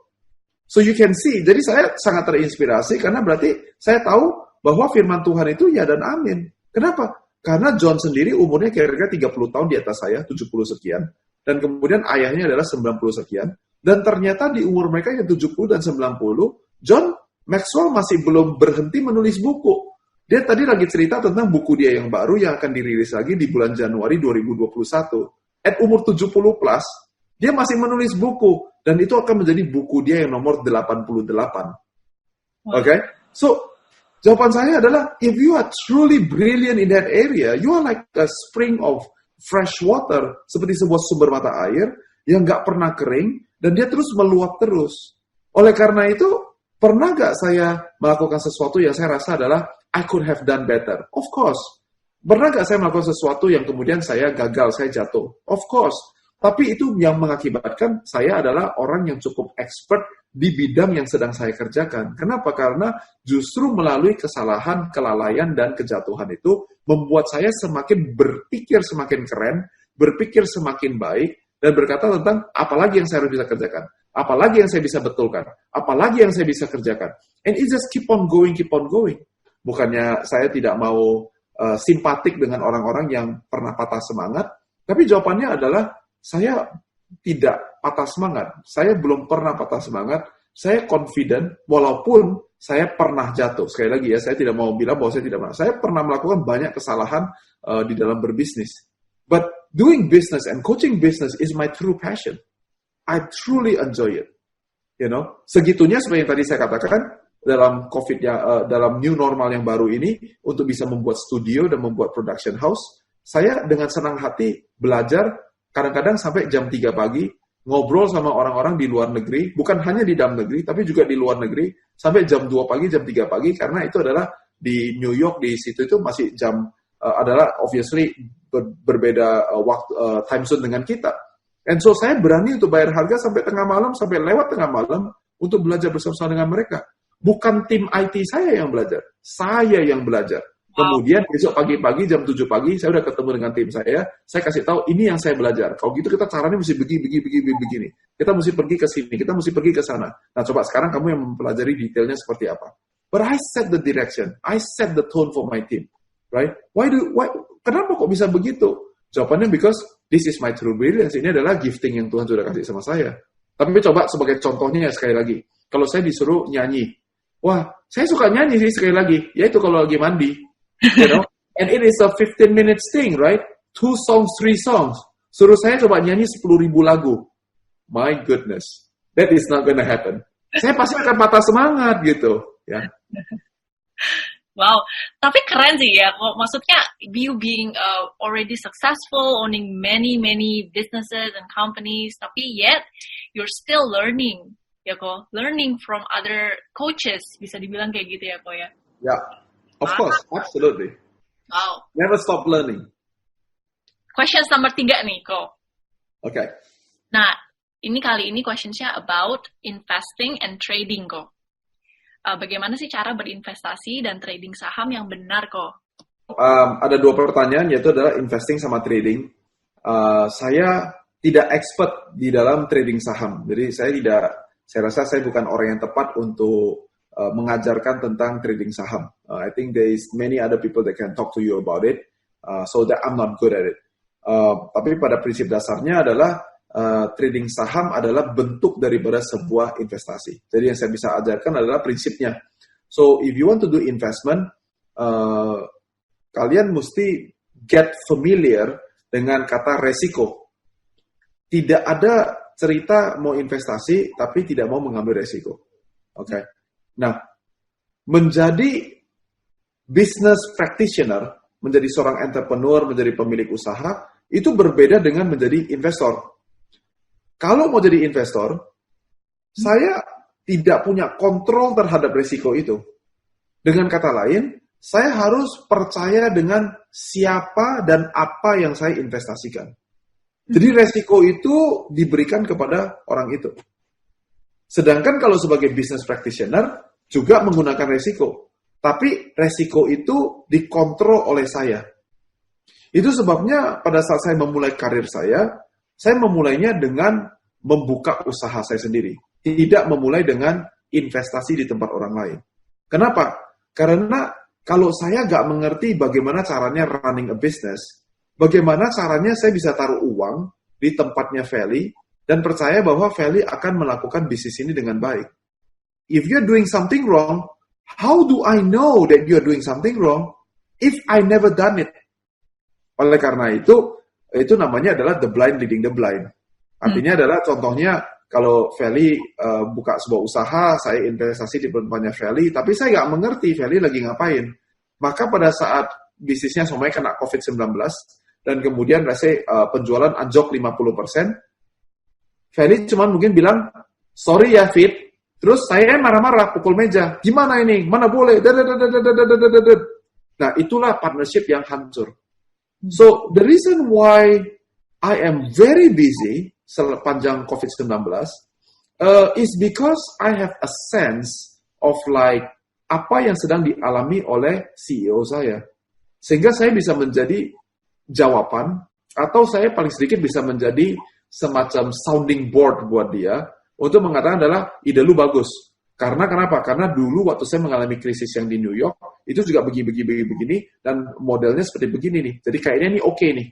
So you can see, jadi saya sangat terinspirasi, karena berarti saya tahu bahwa firman Tuhan itu ya dan amin. Kenapa? Karena John sendiri umurnya kira-kira 30 tahun di atas saya, 70 sekian. Dan kemudian ayahnya adalah 90 sekian. Dan ternyata di umur mereka yang 70 dan 90, John Maxwell masih belum berhenti menulis buku. Dia tadi lagi cerita tentang buku dia yang baru yang akan dirilis lagi di bulan Januari 2021. At umur 70 plus, dia masih menulis buku. Dan itu akan menjadi buku dia yang nomor 88. Okay? So, jawaban saya adalah, if you are truly brilliant in that area, you are like a spring of fresh water, seperti sebuah sumber mata air yang nggak pernah kering, dan dia terus meluap terus. Oleh karena itu, pernah nggak saya melakukan sesuatu yang saya rasa adalah, I could have done better? Of course. Pernah nggak saya melakukan sesuatu yang kemudian saya gagal, saya jatuh? Of course. Tapi itu yang mengakibatkan saya adalah orang yang cukup expert di bidang yang sedang saya kerjakan. Kenapa? Karena justru melalui kesalahan, kelalaian, dan kejatuhan itu membuat saya semakin berpikir semakin keren, berpikir semakin baik, dan berkata tentang apalagi yang saya harus bisa kerjakan, apalagi yang saya bisa betulkan, apalagi yang saya bisa kerjakan. And it just keep on going. Bukannya saya tidak mau simpatik dengan orang-orang yang pernah patah semangat, tapi jawabannya adalah saya tidak patah semangat. Saya belum pernah patah semangat. Saya confident walaupun saya pernah jatuh. Sekali lagi ya, saya tidak mau bilang bahwa saya tidak pernah. Saya pernah melakukan banyak kesalahan di dalam berbisnis. But doing business and coaching business is my true passion. I truly enjoy it. You know, segitunya seperti yang tadi saya katakan, dalam dalam new normal yang baru ini, untuk bisa membuat studio dan membuat production house, saya dengan senang hati belajar, kadang-kadang sampai jam 3 pagi, ngobrol sama orang-orang di luar negeri, bukan hanya di dalam negeri, tapi juga di luar negeri, sampai jam 2 pagi, jam 3 pagi, karena itu adalah di New York, di situ itu masih jam, adalah obviously berbeda waktu time zone dengan kita. And so saya berani untuk bayar harga sampai tengah malam, sampai lewat tengah malam, untuk belajar bersama-sama dengan mereka. Bukan tim IT saya yang belajar, saya yang belajar. Kemudian besok pagi-pagi jam 7 pagi saya udah ketemu dengan tim saya kasih tahu ini yang saya belajar. Kalau gitu kita caranya mesti begini. Kita mesti pergi ke sini, kita mesti pergi ke sana. Nah, coba sekarang kamu yang mempelajari detailnya seperti apa. But I set the direction, I set the tone for my team, right? Kenapa kok bisa begitu? Jawabannya because this is my true brilliance. Ini adalah gifting yang Tuhan sudah kasih sama saya. Tapi coba sebagai contohnya sekali lagi, kalau saya disuruh nyanyi, wah, saya suka nyanyi sih sekali lagi, yaitu kalau lagi mandi, you know, and it is a 15 minutes thing, right? 2 songs, 3 songs. Suruh saya coba nyanyi 10,000 lagu. My goodness, that is not gonna happen. Saya pasti akan patah semangat gitu, ya. Wow, tapi keren sih ya. Maksudnya, you being already successful, owning many businesses and companies, tapi yet you're still learning. Ya kok, learning from other coaches, bisa dibilang kayak gitu ya kok ya? Yeah, of course, absolutely. Wow. Never stop learning. Questions nomor 3 nih kok. Okay. Nah, kali ini questionsnya about investing and trading kok. Bagaimana sih cara berinvestasi dan trading saham yang benar kok? Ada 2 pertanyaan, yaitu adalah investing sama trading. Saya tidak expert di dalam trading saham, jadi saya rasa saya bukan orang yang tepat untuk mengajarkan tentang trading saham. I think there is many other people that can talk to you about it, so that I'm not good at it. Tapi pada prinsip dasarnya adalah trading saham adalah bentuk daripada sebuah investasi. Jadi yang saya bisa ajarkan adalah prinsipnya. So if you want to do investment, kalian mesti get familiar dengan kata resiko. Tidak ada cerita mau investasi, tapi tidak mau mengambil resiko. Oke. Nah, menjadi business practitioner, menjadi seorang entrepreneur, menjadi pemilik usaha, itu berbeda dengan menjadi investor. Kalau mau jadi investor, saya tidak punya kontrol terhadap resiko itu. Dengan kata lain, saya harus percaya dengan siapa dan apa yang saya investasikan. Jadi resiko itu diberikan kepada orang itu. Sedangkan kalau sebagai business practitioner juga menggunakan resiko. Tapi resiko itu dikontrol oleh saya. Itu sebabnya pada saat saya memulai karir saya memulainya dengan membuka usaha saya sendiri. Tidak memulai dengan investasi di tempat orang lain. Kenapa? Karena kalau saya nggak mengerti bagaimana caranya running a business, bagaimana caranya saya bisa taruh uang di tempatnya Feli dan percaya bahwa Feli akan melakukan bisnis ini dengan baik. If you're doing something wrong, how do I know that you're doing something wrong if I never done it? Oleh karena itu namanya adalah the blind leading the blind. Artinya adalah contohnya kalau Feli buka sebuah usaha, saya investasi di tempatnya Feli, tapi saya nggak mengerti Feli lagi ngapain. Maka pada saat bisnisnya semuanya kena COVID-19, dan kemudian penjualan anjlok 50%, Feli cuma mungkin bilang, sorry ya Fit, terus saya marah-marah, pukul meja, gimana ini, mana boleh, nah itulah partnership yang hancur. So, the reason why I am very busy sepanjang COVID-19 is because I have a sense of like apa yang sedang dialami oleh CEO saya. Sehingga saya bisa menjadi jawaban atau saya paling sedikit bisa menjadi semacam sounding board buat dia untuk mengatakan adalah ide lu bagus. Karena kenapa? Karena dulu waktu saya mengalami krisis yang di New York, itu juga begini, dan modelnya seperti begini nih. Jadi kayaknya ini oke nih.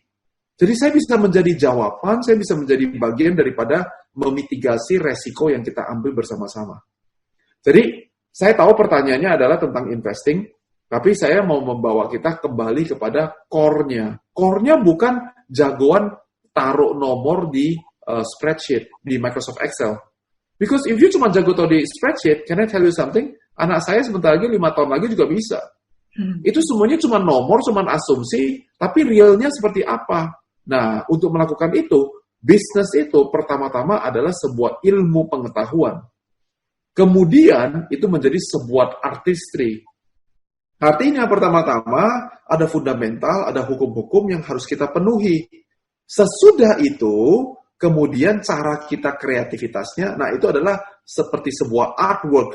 Jadi saya bisa menjadi jawaban, saya bisa menjadi bagian daripada memitigasi resiko yang kita ambil bersama-sama. Jadi saya tahu pertanyaannya adalah tentang investing, tapi saya mau membawa kita kembali kepada core-nya. Core-nya bukan jagoan taruh nomor di spreadsheet, di Microsoft Excel. Because if you cuma jago tahu di spreadsheet, can I tell you something? Anak saya sebentar lagi 5 tahun lagi juga bisa. Itu semuanya cuma nomor, cuma asumsi, tapi realnya seperti apa? Nah, untuk melakukan itu, bisnis itu pertama-tama adalah sebuah ilmu pengetahuan. Kemudian, itu menjadi sebuah artistry. Artinya, pertama-tama, ada fundamental, ada hukum-hukum yang harus kita penuhi. Sesudah itu, kemudian cara kita kreativitasnya, nah itu adalah seperti sebuah artwork.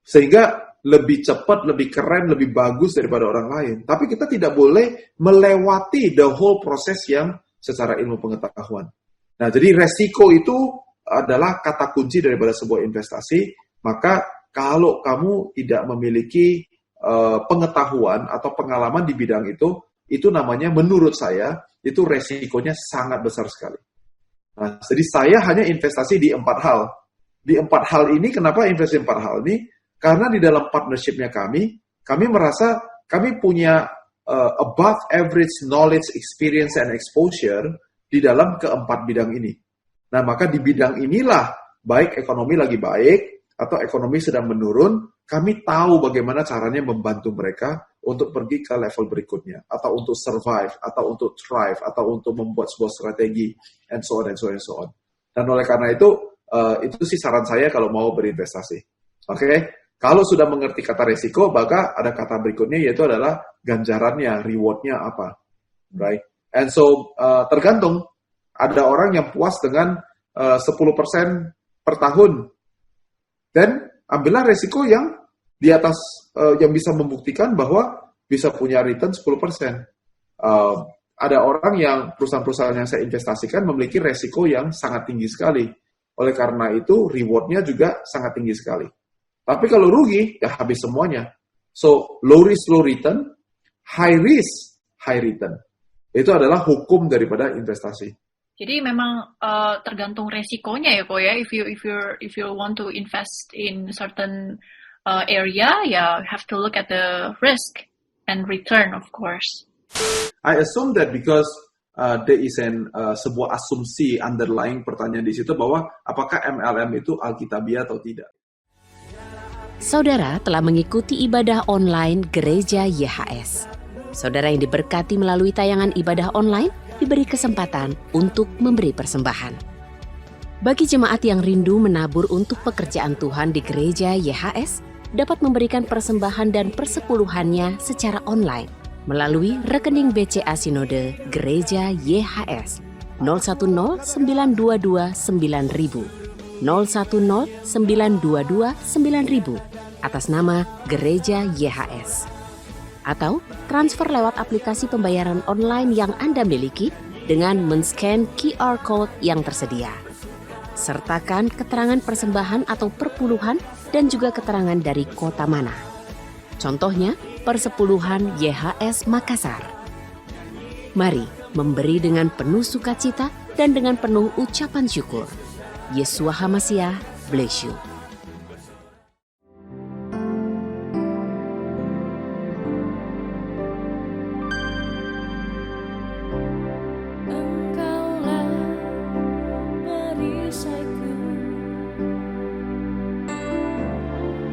Sehingga lebih cepat, lebih keren, lebih bagus daripada orang lain. Tapi kita tidak boleh melewati the whole proses yang secara ilmu pengetahuan. Nah, jadi resiko itu adalah kata kunci daripada sebuah investasi. Maka kalau kamu tidak memiliki pengetahuan atau pengalaman di bidang itu namanya menurut saya, itu resikonya sangat besar sekali. Nah, jadi saya hanya investasi di 4 hal. Di 4 hal ini, kenapa investasi 4 hal ini? Karena di dalam partnership-nya kami merasa kami punya above average knowledge, experience, and exposure di dalam keempat bidang ini. Nah, maka di bidang inilah, baik ekonomi lagi baik, atau ekonomi sedang menurun, kami tahu bagaimana caranya membantu mereka untuk pergi ke level berikutnya, atau untuk survive, atau untuk thrive, atau untuk membuat sebuah strategi, and so on, and so on, and so on. Dan oleh karena itu sih saran saya kalau mau berinvestasi. Oke? Kalau sudah mengerti kata resiko, maka ada kata berikutnya, yaitu adalah ganjarannya, reward-nya apa. Right? And so, tergantung. Ada orang yang puas dengan 10% per tahun. Dan ambillah resiko yang di atas, yang bisa membuktikan bahwa bisa punya return 10%. Ada orang yang perusahaan-perusahaan yang saya investasikan memiliki resiko yang sangat tinggi sekali. Oleh karena itu, reward-nya juga sangat tinggi sekali. Tapi kalau rugi, ya habis semuanya. So, low risk, low return, high risk, high return. Itu adalah hukum daripada investasi. Jadi memang tergantung resikonya ya, Ko ya. If you want to invest in certain area, ya have to look at the risk and return, of course. I assume that because there is sebuah asumsi underlying pertanyaan di situ bahwa apakah MLM itu alkitabiah atau tidak. Saudara telah mengikuti ibadah online Gereja YHS. Saudara yang diberkati melalui tayangan ibadah online diberi kesempatan untuk memberi persembahan. Bagi jemaat yang rindu menabur untuk pekerjaan Tuhan di Gereja YHS, dapat memberikan persembahan dan persepuluhannya secara online melalui rekening BCA Sinode Gereja YHS 010 922 9000 010 922 9000 atas nama Gereja YHS. Atau transfer lewat aplikasi pembayaran online yang Anda miliki dengan men-scan QR Code yang tersedia. Sertakan keterangan persembahan atau perpuluhan dan juga keterangan dari kota mana. Contohnya, Persepuluhan YHS Makassar. Mari memberi dengan penuh sukacita dan dengan penuh ucapan syukur. Yeshua HaMasiah, bless you. Engkaulah perisaiku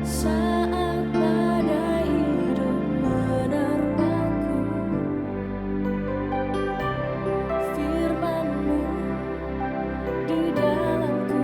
saat badai hidup menerpaku. Firman-Mu di dalamku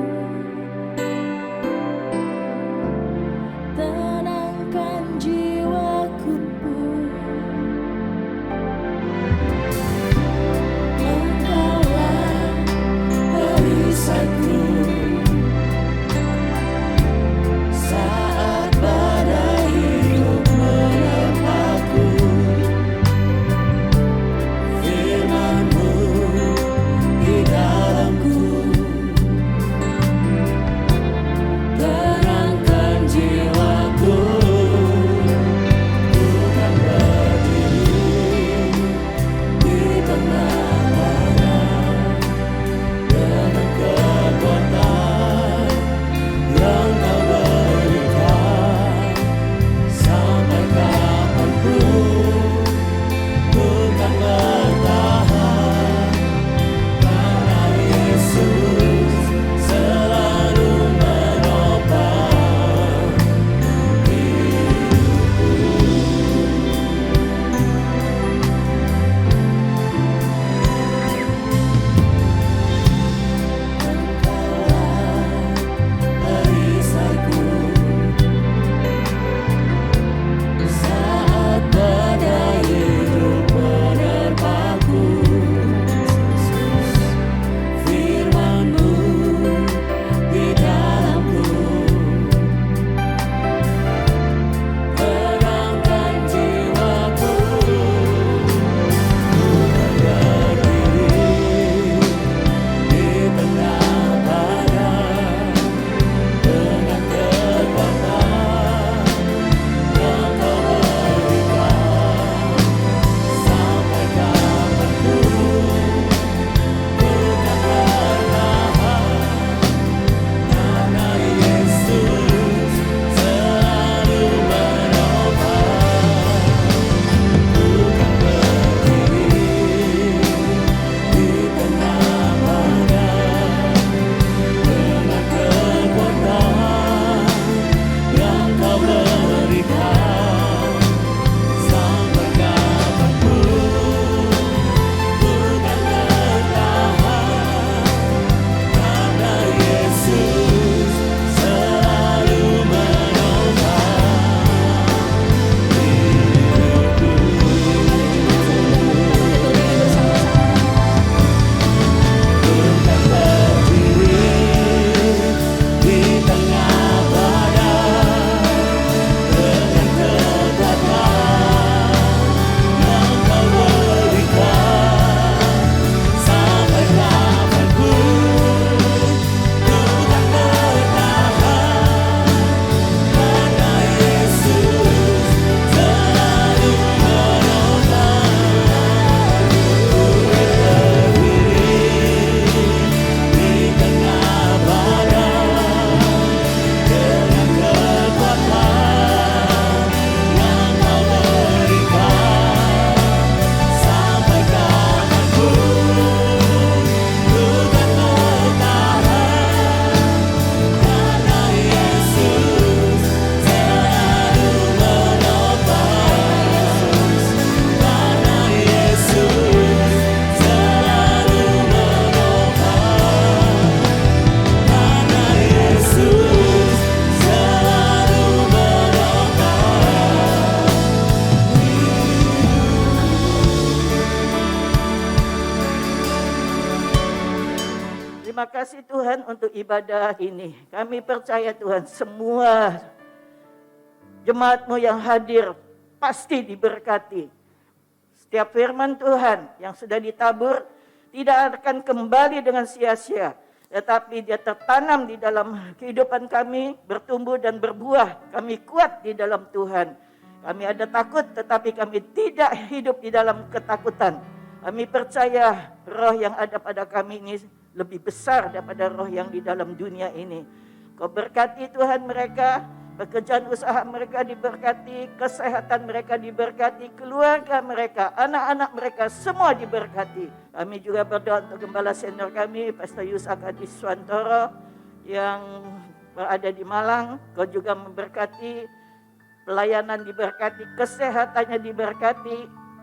Terima kasih Tuhan untuk ibadah ini. Kami percaya Tuhan semua jemaat-Mu yang hadir pasti diberkati. Setiap firman Tuhan yang sudah ditabur tidak akan kembali dengan sia-sia. Tetapi dia tertanam di dalam kehidupan kami, bertumbuh dan berbuah. Kami kuat di dalam Tuhan. Kami ada takut tetapi kami tidak hidup di dalam ketakutan. Kami percaya roh yang ada pada kami ini lebih besar daripada roh yang di dalam dunia ini. Kau berkati Tuhan mereka, pekerjaan usaha mereka diberkati, kesehatan mereka diberkati, keluarga mereka, anak-anak mereka semua diberkati. Kami juga berdoa untuk gembala senior kami, Pastor Yusak Adi Swantoro yang berada di Malang. Kau juga memberkati, pelayanan diberkati, kesehatannya diberkati,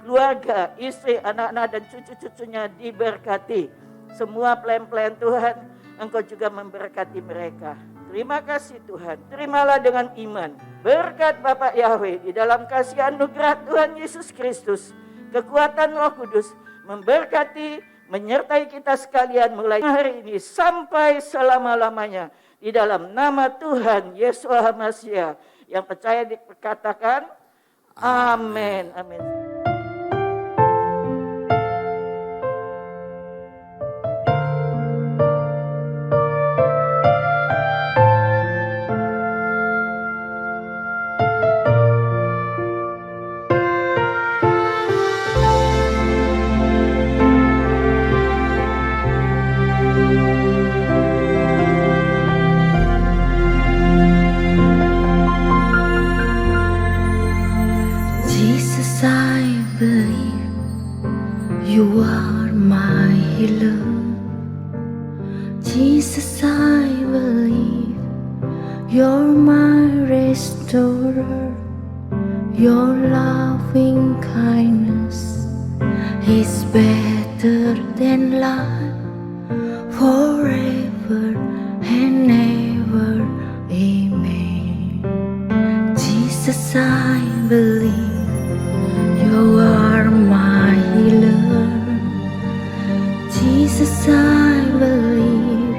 keluarga, istri, anak-anak dan cucu-cucunya diberkati. Semua pelayan-pelayan Tuhan, Engkau juga memberkati mereka. Terima kasih Tuhan. Terimalah dengan iman berkat Bapa Yahweh di dalam kasih anugerah Tuhan Yesus Kristus, kekuatan Roh Kudus memberkati, menyertai kita sekalian mulai hari ini sampai selama-lamanya. Di dalam nama Tuhan Yesus HaMashiach yang percaya dikatakan amin. Amin. Jesus, I believe you are my healer. Jesus, I believe you're my restorer. Your loving kindness is better than life, forever and ever. Amen. Jesus, I believe you are my healer. Jesus, I believe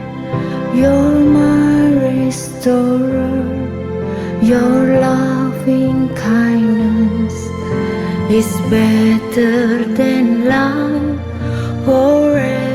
you're my restorer. Your loving kindness is better than life, forever